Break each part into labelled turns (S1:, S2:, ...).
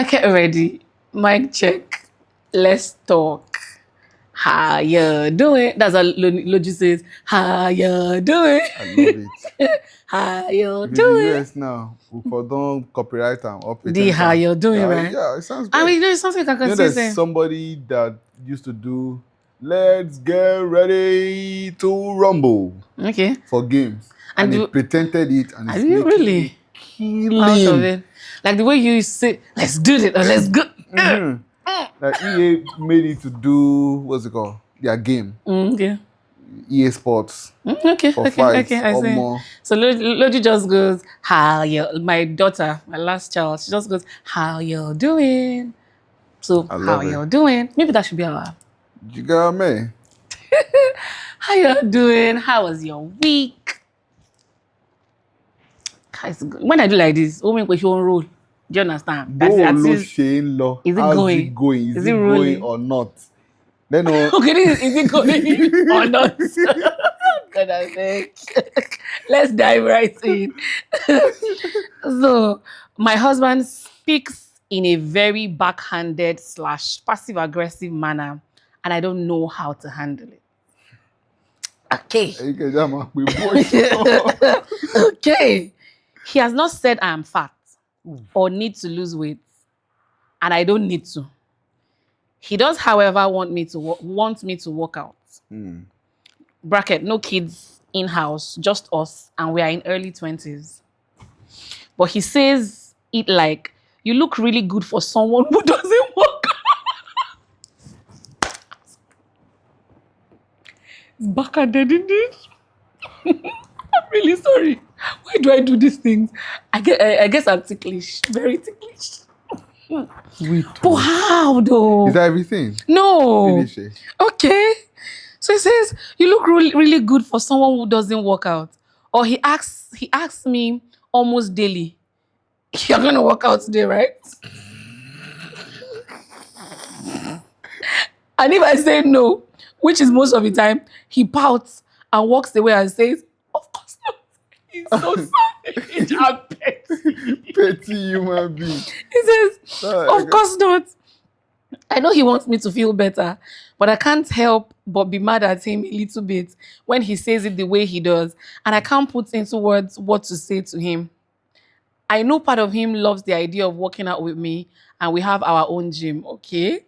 S1: Get ready. Mic check. Let's talk. How you doing? That's what Logi says. How you doing?
S2: I love it.
S1: How you
S2: If it's the
S1: doing?
S2: US now, we for don't copyright them or
S1: The
S2: patent
S1: how
S2: am.
S1: you doing, right?
S2: Yeah, it sounds
S1: I
S2: good.
S1: mean, there's something I can
S2: There's
S1: say.
S2: somebody that used to do "Let's get ready to rumble"
S1: Okay.
S2: for games,
S1: And
S2: and he
S1: do,
S2: patented it, and
S1: are
S2: it's
S1: you
S2: making
S1: really
S2: a killing.
S1: out of it? Like the way you say, let's do it or let's go.
S2: Like EA made it to do what's it called? Their game,
S1: Okay.
S2: EA Sports
S1: Okay,
S2: for fights
S1: I
S2: or
S1: see.
S2: more.
S1: So Logi just goes, how you, my daughter, my last child, she just goes, how you doing? So,
S2: I
S1: how
S2: love it.
S1: you doing? Maybe that should be our,
S2: You got me.
S1: how you doing? How was your week? When I do like this, oh my question roll. Do you understand?
S2: Bó
S1: At
S2: ló
S1: least,
S2: ṣe ń lọ?
S1: is it
S2: How's
S1: going?
S2: it going? Is
S1: Is
S2: it
S1: it
S2: going
S1: rolling?
S2: or not? Then no.
S1: Okay, is it going or not? God, I think. Let's dive right in. So, my husband speaks in a very backhanded / passive aggressive manner, and I don't know how to handle it. Okay.
S2: You can just make me voice.
S1: Okay. He has not said I am fat or need to lose weight, and I don't need to. He does, however, want me to work out. Bracket, no kids in-house, just us, and we are in early 20s. But he says it like, you look really good for someone who doesn't work. It's backhanded indeed. I'm really sorry. Why do I do these things? I guess I'm ticklish. Very ticklish.
S2: Sweet.
S1: But how though?
S2: Is that everything?
S1: No.
S2: Finish it.
S1: Okay. So he says, you look really, really good for someone who doesn't work out. Or he asks me almost daily, you're gonna work out today, right? And if I say no, which is most of the time, he pouts and walks away and says, of course not. He's so savage and petty.
S2: Petty human being.
S1: He says, of course not. I know he wants me to feel better, but I can't help but be mad at him a little bit when he says it the way he does. And I can't put into words what to say to him. I know part of him loves the idea of working out with me, and we have our own gym, okay?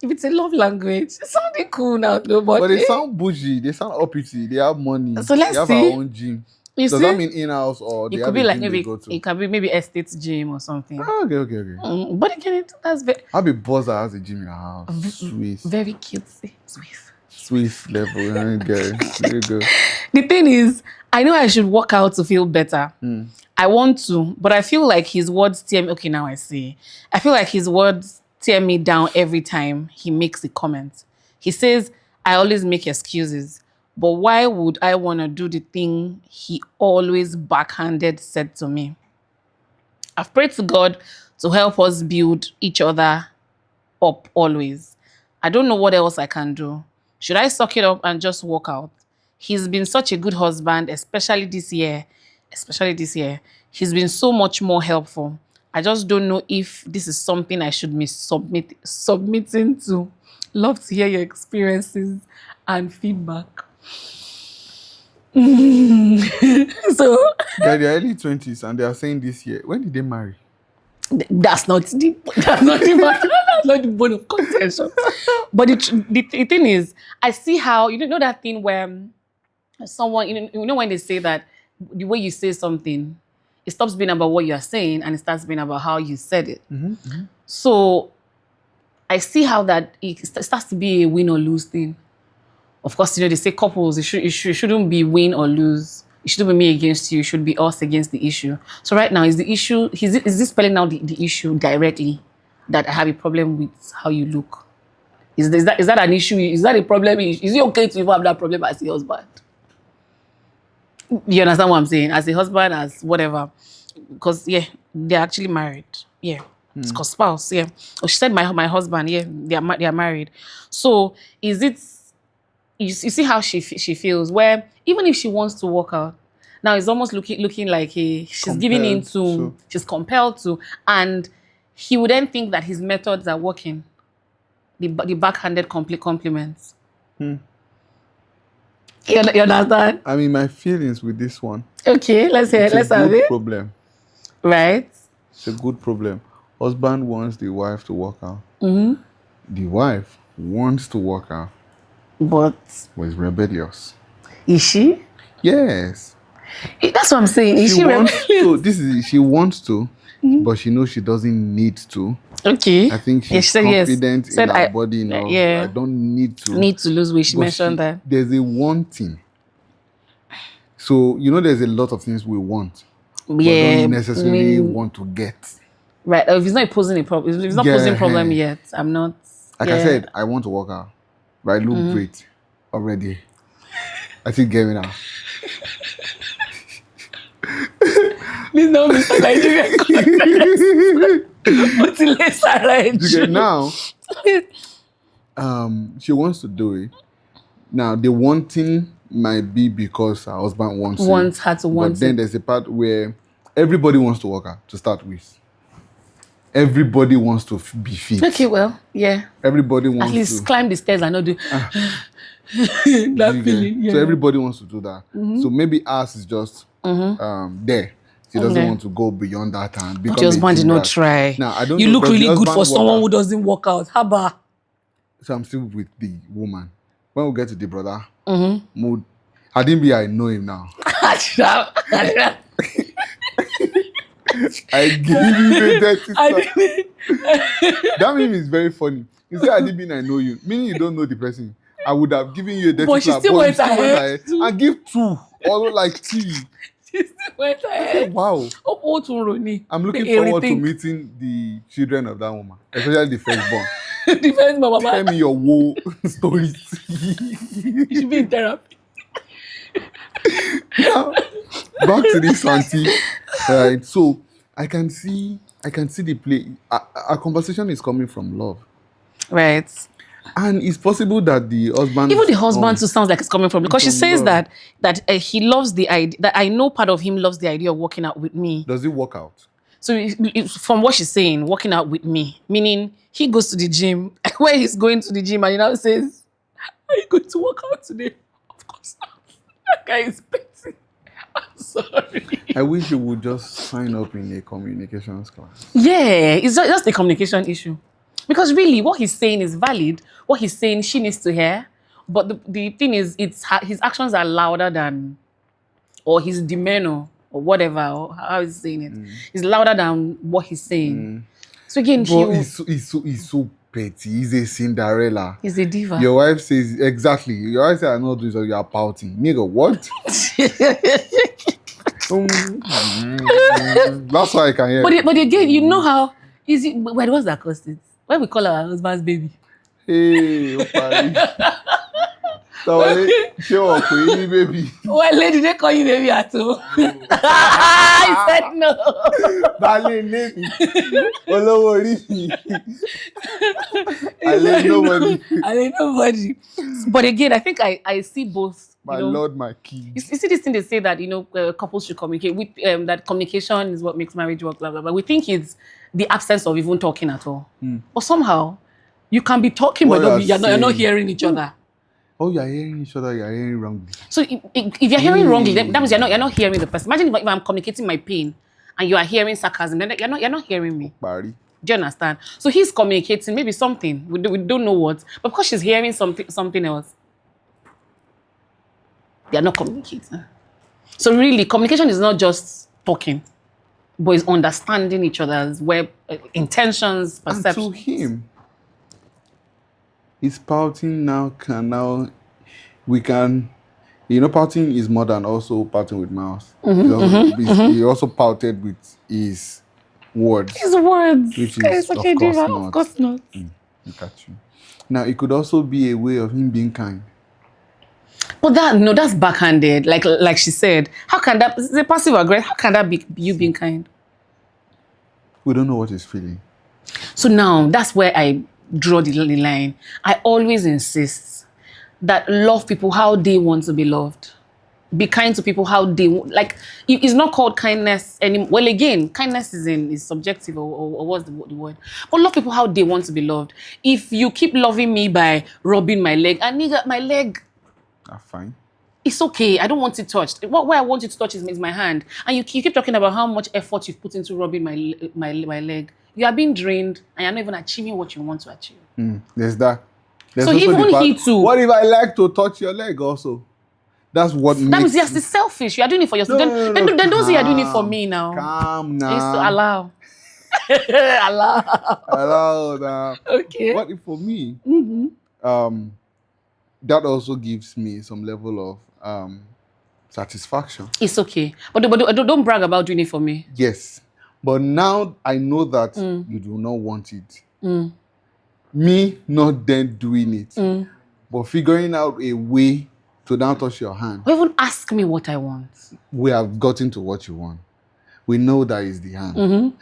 S1: If it's a love language, it's something cool now, though. But
S2: they sound bougie. They sound uppity. They have money.
S1: So let's
S2: they have
S1: see.
S2: our own gym.
S1: Does
S2: that mean in-house or they
S1: it
S2: have
S1: could be
S2: a
S1: like
S2: gym
S1: maybe
S2: they go to?
S1: it can be maybe estate gym or something.
S2: Oh, okay.
S1: But again, that's very.
S2: I'll be boss that has a gym in your house. Swiss.
S1: Very cutesy.
S2: Swiss level. Very good.
S1: The thing is, I know I should work out to feel better. I want to, but I feel like his words tear me. Okay, now I see. I feel like his words tear me down every time he makes a comment. He says, I always make excuses. But why would I want to do the thing he always backhanded said to me? I've prayed to God to help us build each other up always. I don't know what else I can do. Should I suck it up and just walk out? He's been such a good husband, especially this year. He's been so much more helpful. I just don't know if this is something I should be submitting to. Love to hear your experiences and feedback. So
S2: they're in their early 20s and they are saying this year. When did they marry?
S1: That's not the bone of contention. But the thing is, I see how you know that thing where someone you know when they say that the way you say something, it stops being about what you are saying and it starts being about how you said it. So I see how that it starts to be a win or lose thing. Of course, they say couples, it shouldn't be win or lose. It shouldn't be me against you. It should be us against the issue. So right now, is the issue, is this spelling out the issue directly that I have a problem with how you look? Is that an issue? Is that a problem? Is it okay to even have that problem as a husband? You understand what I'm saying? As a husband, as whatever. Because, yeah, they're actually married. Yeah. It's called spouse, yeah. Oh, she said my husband, yeah, they are married. So is it, you see how she feels, where even if she wants to work out, now it's almost looking like she's giving into, she's compelled to, and he would then think that his methods are working. The backhanded compliments. You understand?
S2: I mean, my feelings with this one.
S1: Okay, let's hear.
S2: It's
S1: Let's
S2: a
S1: have
S2: good
S1: it.
S2: problem.
S1: Right.
S2: It's a good problem. Husband wants the wife to work out. The wife wants to work out,
S1: But
S2: is rebellious.
S1: is she?
S2: Yes.
S1: That's what I'm saying. Is she
S2: wants
S1: rebellious?
S2: to. She wants to, but she knows she doesn't need to.
S1: Okay.
S2: I think she's
S1: she said
S2: confident
S1: Said
S2: in her body enough.
S1: Yeah.
S2: I don't need to.
S1: Need to lose weight. She mentioned that.
S2: There's a wanting. So, there's a lot of things we want. But don't necessarily want to get.
S1: Right. If it's not posing a problem, if it's not posing a problem yet, I'm not.
S2: Like I said, I want to work out. But I look great already. I think get me now.
S1: This no Mr. Nigerian context.
S2: Now, she wants to do it. Now, the wanting might be because her husband wants
S1: her to want
S2: it. But then there's a part where everybody wants to work out to start with. Everybody wants to be fit.
S1: Okay, well, yeah.
S2: Everybody wants
S1: at least climb the stairs and not do that feeling. Yeah.
S2: So everybody wants to do that. So maybe ours is just there. She doesn't want to go beyond that and become
S1: just want to not try.
S2: Now, I don't
S1: you
S2: know,
S1: look really good for someone who doesn't work out. Haba.
S2: So I'm still with the woman. When we get to the brother, mood. I didn't be I know him now. I gave you the dirty stuff. That meme is very funny. You say I didn't I know you, meaning you don't know the person. I would have given you a dirty
S1: but she still went ahead.
S2: And give 2, although like 3.
S1: She still went ahead.
S2: Wow. I'm looking forward to meeting the children of that woman, especially the firstborn.
S1: The firstborn, Mama.
S2: Tell me your woe stories.
S1: You should be in therapy.
S2: Now, back to this auntie. Right. So I can see the play. Our conversation is coming from love.
S1: Right.
S2: And it's possible that the husband...
S1: Even the husband too sounds like it's coming from... Because she says that he loves the idea... That I know part of him loves the idea of working out with me.
S2: Does he work out?
S1: So from what she's saying, working out with me, meaning he goes to the gym. Where he's going to the gym and he now says, are you going to work out today? Of course not. That guy is petty. I'm sorry.
S2: I wish you would just sign up in a communications class.
S1: Yeah, it's just a communication issue. Because really, what he's saying is valid. What he's saying, she needs to hear. But the thing is, his actions are louder than, or his demeanor, or whatever, or how he's saying it. It's louder than what he's saying. So again,
S2: he's so petty. He's a Cinderella.
S1: He's a diva.
S2: Your wife says, exactly. Your wife says, I'm not doing so, you are pouting. Nigga, what? That's why I can hear.
S1: But again, you know how easy. Wait, what's that cost? When we call our husband's baby.
S2: Hey, so baby.
S1: Well, lady, they call you baby at all. I said no. I let nobody. But again, I think I see both.
S2: My Lord, my King.
S1: You see this thing they say that couples should communicate with that communication is what makes marriage work. Blah blah blah. We think it's the absence of even talking at all. But somehow you can be talking, but you're not hearing each other.
S2: Oh, you're hearing each other. You're hearing wrongly.
S1: So if you're hearing wrongly, then that means you're not hearing the person. Imagine if I'm communicating my pain and you are hearing sarcasm, then you're not hearing me.
S2: Barry.
S1: Do you understand? So he's communicating maybe something we don't know what, but because she's hearing something else, they are not communicating. So really, communication is not just talking, but it's understanding each other's intentions, perceptions.
S2: And to him, his pouting pouting is more than also pouting with mouth. He also pouted with his words.
S1: His words.
S2: Which is of course not. Look at you. Now, it could also be a way of him being kind.
S1: But that's backhanded. Like she said, how can that? It's a passive aggressive. How can that be you being kind?
S2: We don't know what he's feeling.
S1: So now that's where I draw the line. I always insist that love people how they want to be loved. be kind to people how they like. It's not called kindness anymore. Well, again, kindness is subjective or what's the word? But love people how they want to be loved. If you keep loving me by rubbing my leg, and nigga, my leg,
S2: fine.
S1: It's okay. I don't want it touched. What I want you to touch is my hand. And you keep talking about how much effort you've put into rubbing my leg. You are being drained, and you're not even achieving what you want to achieve.
S2: There's that. There's
S1: so even he too.
S2: What if I like to touch your leg also? That's what
S1: that means yes, it's selfish. You are doing it for yourself.
S2: No,
S1: then don't say you're doing it for me now.
S2: Calm now.
S1: It's to allow.
S2: Allow now.
S1: Okay.
S2: What if for me? That also gives me some level of satisfaction.
S1: It's okay, but don't brag about doing it for me.
S2: Yes, but now I know that you do not want it. Me not then doing it, but figuring out a way to now touch your hand.
S1: Or even ask me what I want.
S2: We have gotten to what you want. We know that is the hand.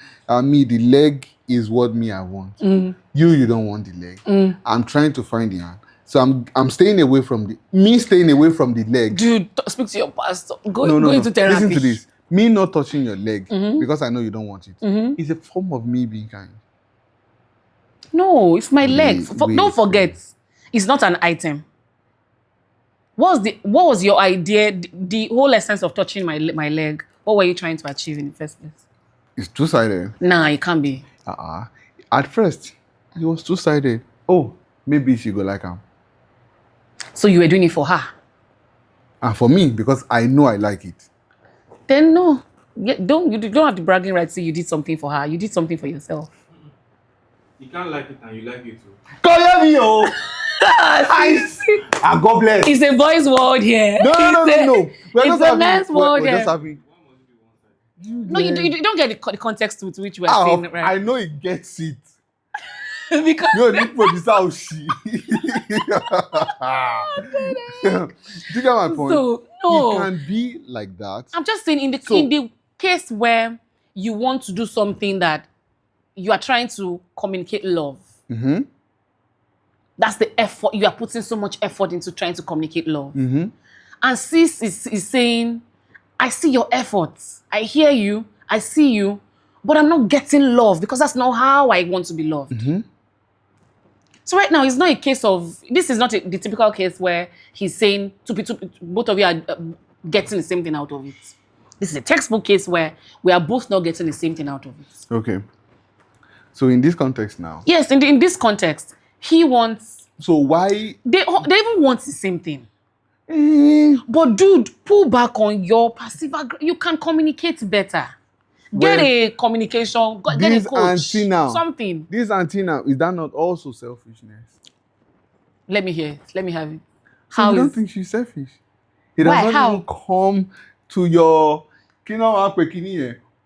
S2: Me, the leg is what me I want. You don't want the leg. I'm trying to find the hand. So I'm staying away from staying away from the leg. Dude,
S1: speak to your pastor. Go into therapy.
S2: Listen to this. Me not touching your leg because I know you don't want it. It's a form of me being kind.
S1: No, it's my leg. Don't forget, it's not an item. What was your idea? The whole essence of touching my leg. What were you trying to achieve in the first place?
S2: It's two-sided.
S1: Nah, it can't be.
S2: At first, it was two-sided. Oh, maybe she go like him.
S1: So you were doing it for her?
S2: And for me, because I know I like it.
S1: Then no. You don't have the bragging right to say you did something for her. You did something for yourself.
S3: You can't like it and you like it too.
S2: Call me, oh! God bless.
S1: It's a boys' world here.
S2: No.
S1: It's a man's world here.
S2: No,
S1: you don't get the context with which we're saying, right?
S2: I know it gets it.
S1: Because
S2: you need producer how she. Do you get my point?
S1: So no,
S2: it can be like that.
S1: I'm just saying in the case where you want to do something that you are trying to communicate love. That's the effort. You are putting so much effort into trying to communicate love. And sis is saying, I see your efforts. I hear you. I see you. But I'm not getting love because that's not how I want to be loved. So right now, it's not a case of, this is not the typical case where he's saying both of you are getting the same thing out of it. This is a textbook case where we are both not getting the same thing out of it.
S2: Okay. So in this context now.
S1: Yes, in this context, he wants.
S2: So why?
S1: They even want the same thing. But dude, pull back on your passive aggression. You can communicate better. Get a communication. Get a coach. Something.
S2: This antenna, is that not also selfishness?
S1: Let me hear it. Let me have it.
S2: So you don't think she's selfish? It does not even come to your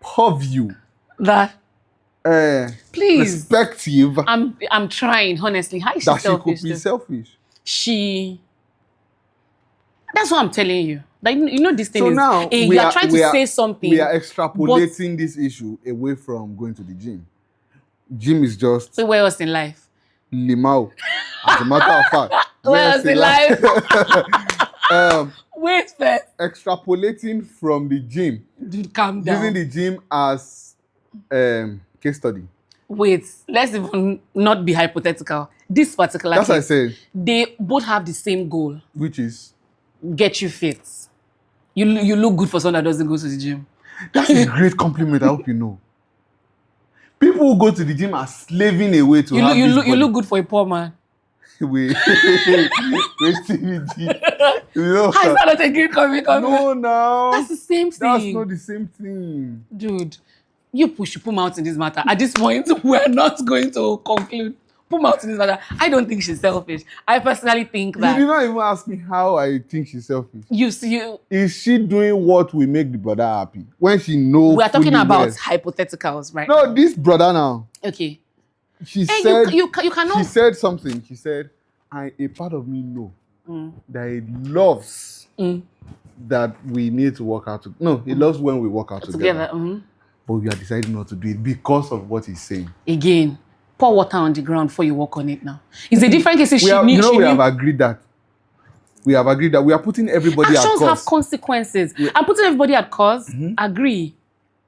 S2: purview.
S1: That. Please.
S2: Perspective.
S1: I'm trying, honestly. How is she
S2: that
S1: selfish?
S2: She could be selfish.
S1: That's what I'm telling you. Like, you know, this thing
S2: so
S1: is.
S2: Now
S1: you are trying to say something.
S2: We are extrapolating this issue away from going to the gym. Gym is just.
S1: So where else in life?
S2: Limau. As a matter of fact.
S1: Where else in life? Wait first.
S2: Extrapolating from the gym.
S1: Dude, calm down.
S2: Using the gym as case study.
S1: Wait, let's even not be hypothetical. This particular
S2: case,
S1: what
S2: I said.
S1: They both have the same goal.
S2: Which is?
S1: Get you fit. You look good for someone that doesn't go to the gym.
S2: That's a great compliment, I hope you know. People who go to the gym are slaving away to have
S1: you look good for a poor man.
S2: Wait, Stevie.
S1: How is that not a great compliment?
S2: No.
S1: That's the same thing.
S2: That's not the same thing.
S1: Dude, you push your mouth in this matter. At this point, we're not going to conclude. Put mouth in this matter. I don't think she's selfish. I personally think that.
S2: You did not even ask me how I think she's selfish.
S1: You see,
S2: is she doing what will make the brother happy when she knows?
S1: We are talking about hypotheticals, right?
S2: No, this brother now.
S1: Okay.
S2: She said
S1: you cannot.
S2: She said something. She said, a part of me know that it loves that we need to work out. No, it loves when we work out together. But we are deciding not to do it because of what he's saying.
S1: Again, pour water on the ground before you walk on it now. It's a different case if
S2: we have agreed that We have agreed that we are putting everybody at
S1: Actions
S2: cause.
S1: have consequences. I'm putting everybody at cause. Agree.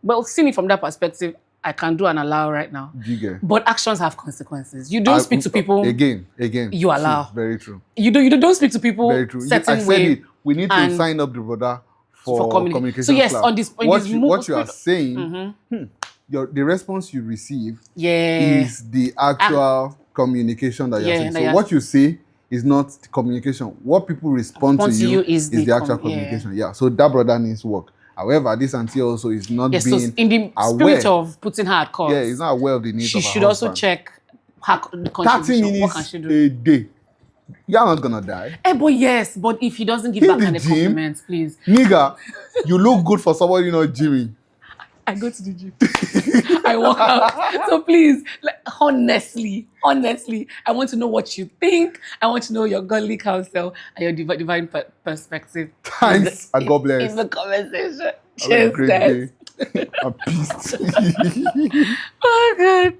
S1: But seeing it from that perspective, I can do and allow right now.
S2: Jigger.
S1: But actions have consequences. You don't speak to people.
S2: Again.
S1: You allow.
S2: True, very true.
S1: You don't speak to people.
S2: Very true.
S1: Certain
S2: I said
S1: way
S2: it. We need to sign up the brother for communication.
S1: So yes,
S2: class.
S1: on this
S2: What you are saying, the response you receive is the actual communication that you're saying. So what you say is not the communication. What people respond to you is the actual communication. Yeah. So that brother needs work. However, this auntie also is not being
S1: so in the
S2: aware.
S1: spirit of putting her at cause.
S2: Yeah, he's not aware of the needs of her
S1: should also
S2: husband.
S1: check her
S2: 30
S1: contribution.
S2: minutes
S1: What can she do?
S2: a day. You're not gonna die.
S1: But yes, but if he doesn't give
S2: In
S1: back
S2: the
S1: kind of
S2: gym,
S1: compliments, please.
S2: Nigga, you look good for somebody not gymming.
S1: I go to the gym. I work out. So please, like, honestly, I want to know what you think. I want to know your godly counsel and your divine perspective.
S2: Thanks, and God bless.
S1: In the conversation.
S2: Have a
S1: Cheers,
S2: great
S1: guys.
S2: day. I'm pissed.
S1: Oh, God.